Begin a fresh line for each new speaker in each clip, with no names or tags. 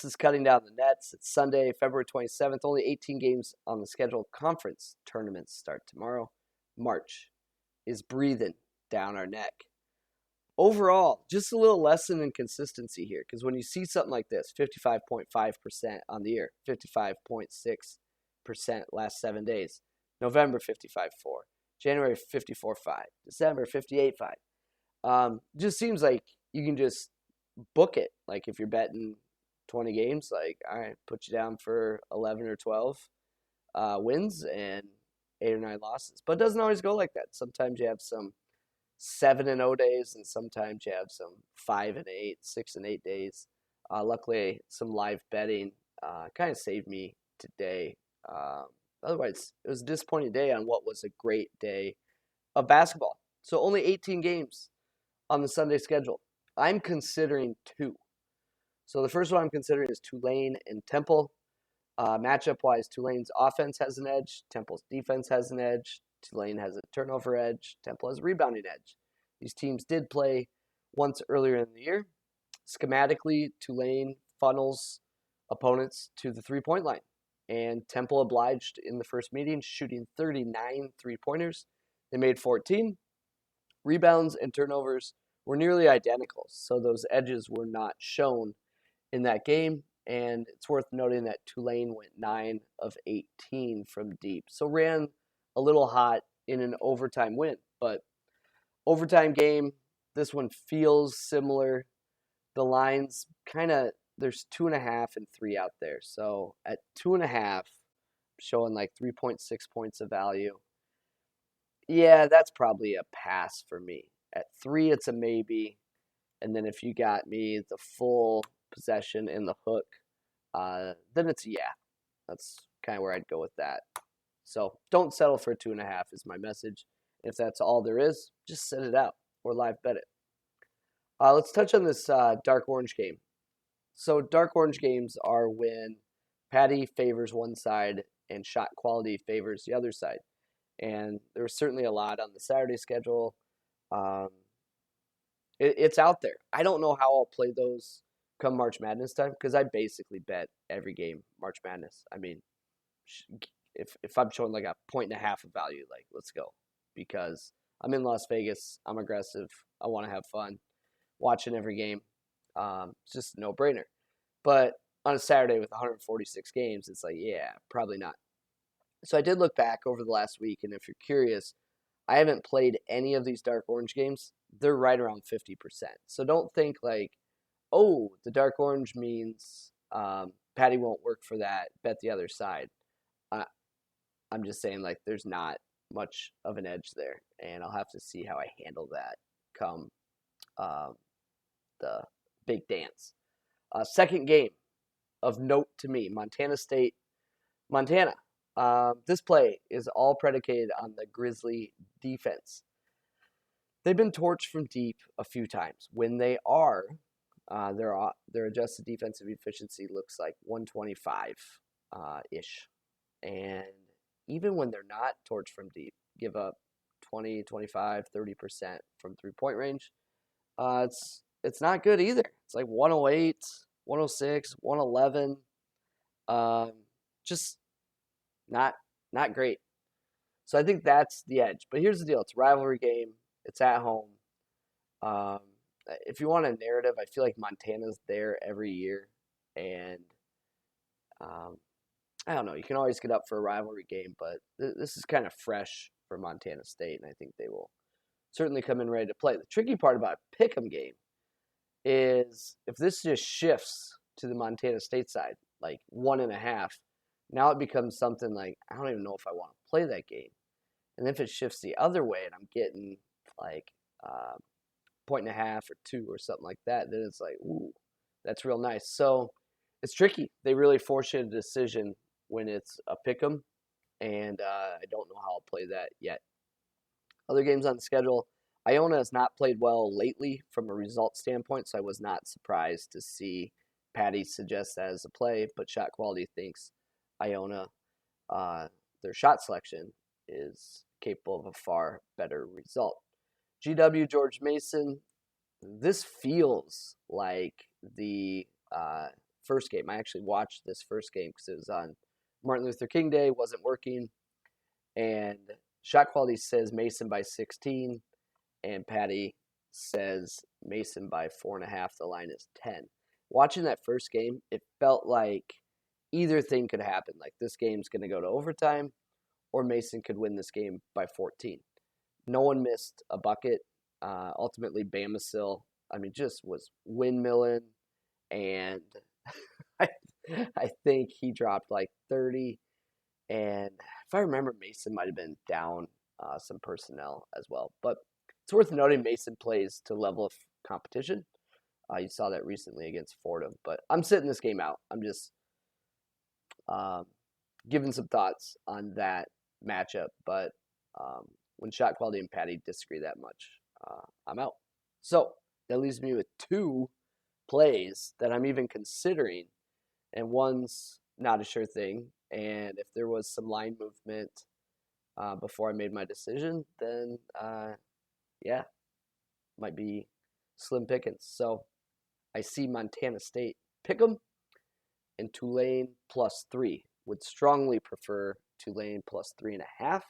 This is Cutting Down the Nets. It's Sunday, February 27th. Only 18 games on the schedule. Conference tournaments start tomorrow. March is breathing down our neck. Overall, just a little lesson in consistency here, because when you see something like this, 55.5% on the year, 55.6% last 7 days, November 55.4, January 54.5, December 58.5. Just seems like you can just book it. Like if you're betting 20 games, like, all right, put you down for 11 or 12 wins and 8 or 9 losses. But it doesn't always go like that. Sometimes you have some 7-0 days, and sometimes you have some 5-8, 6-8 days. Luckily, some live betting kind of saved me today. Otherwise, it was a disappointing day on what was a great day of basketball. So only 18 games on the Sunday schedule. I'm considering 2. So the first one I'm considering is Tulane and Temple. Matchup-wise, Tulane's offense has an edge. Temple's defense has an edge. Tulane has a turnover edge. Temple has a rebounding edge. These teams did play once earlier in the year. Schematically, Tulane funnels opponents to the three-point line. And Temple obliged in the first meeting, shooting 39 three-pointers. They made 14. Rebounds and turnovers were nearly identical, so those edges were not shown in that game. And it's worth noting that Tulane went 9 of 18 from deep. So ran a little hot in an overtime win. But overtime game, this one feels similar. The lines kind of, there's 2.5 and 3 out there. So at 2.5, showing like 3.6 points of value. Yeah, that's probably a pass for me. At 3, it's a maybe. And then if you got me the full possession in the hook, then it's a yeah. That's kind of where I'd go with that. So don't settle for 2.5 is my message. If that's all there is, just set it out or live bet it. Let's touch on this dark orange game. So dark orange games are when Paddy favors one side and shot quality favors the other side. And there was certainly a lot on the Saturday schedule. It's out there. I don't know how I'll play those come March Madness time, because I basically bet every game March Madness. I mean, if I'm showing like a 1.5 of value, like, let's go. Because I'm in Las Vegas. I'm aggressive. I want to have fun watching every game. It's just a no-brainer. But on a Saturday with 146 games, it's like, yeah, probably not. So I did look back over the last week, and if you're curious, I haven't played any of these dark orange games. They're right around 50%. So don't think like, oh, the dark orange means Paddy won't work for that. Bet the other side. I'm just saying, like, there's not much of an edge there, and I'll have to see how I handle that come the big dance. Second game of note to me, Montana State, Montana. This play is all predicated on the Grizzly defense. They've been torched from deep a few times. When they are, their adjusted defensive efficiency looks like 125-ish. And even when they're not torched from deep, give up 20, 25, 30% from three-point range, it's not good either. It's like 108, 106, 111. Just not great. So I think that's the edge. But here's the deal. It's a rivalry game. It's at home. If you want a narrative, I feel like Montana's there every year. And I don't know. You can always get up for a rivalry game, but this is kind of fresh for Montana State, and I think they will certainly come in ready to play. The tricky part about a pick'em game is if this just shifts to the Montana State side, like 1.5, now it becomes something like, I don't even know if I want to play that game. And if it shifts the other way and I'm getting like 1.5 or 2 or something like that, then it's like, ooh, that's real nice. So it's tricky. They really force you a decision when it's a pick'em, and I don't know how I'll play that yet. Other games on the schedule, Iona has not played well lately from a result standpoint, so I was not surprised to see Paddy suggest that as a play, but Shot Quality thinks Iona, their shot selection is capable of a far better result. GW George Mason, this feels like the first game. I actually watched this first game because it was on Martin Luther King Day, wasn't working, and shot quality says Mason by 16, and Paddy says Mason by 4.5. The line is 10. Watching that first game, it felt like either thing could happen. Like this game's going to go to overtime, or Mason could win this game by 14. No one missed a bucket. Ultimately, Bamasil, just was windmilling, and I, I think he dropped like 30. And if I remember, Mason might have been down some personnel as well. But it's worth noting Mason plays to level of competition. You saw that recently against Fordham. But I'm sitting this game out. I'm just giving some thoughts on that matchup. But when shot quality and Paddy disagree that much, I'm out. So that leaves me with 2 plays that I'm even considering. And one's not a sure thing. And if there was some line movement before I made my decision, then might be slim pickings. So I see Montana State pick 'em and Tulane +3. Would strongly prefer Tulane +3.5,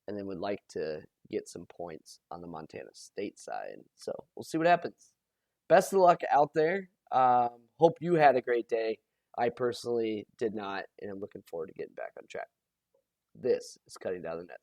and then would like to get some points on the Montana State side. So we'll see what happens. Best of luck out there. Hope you had a great day. I personally did not, and I'm looking forward to getting back on track. This is Cutting Down the Net.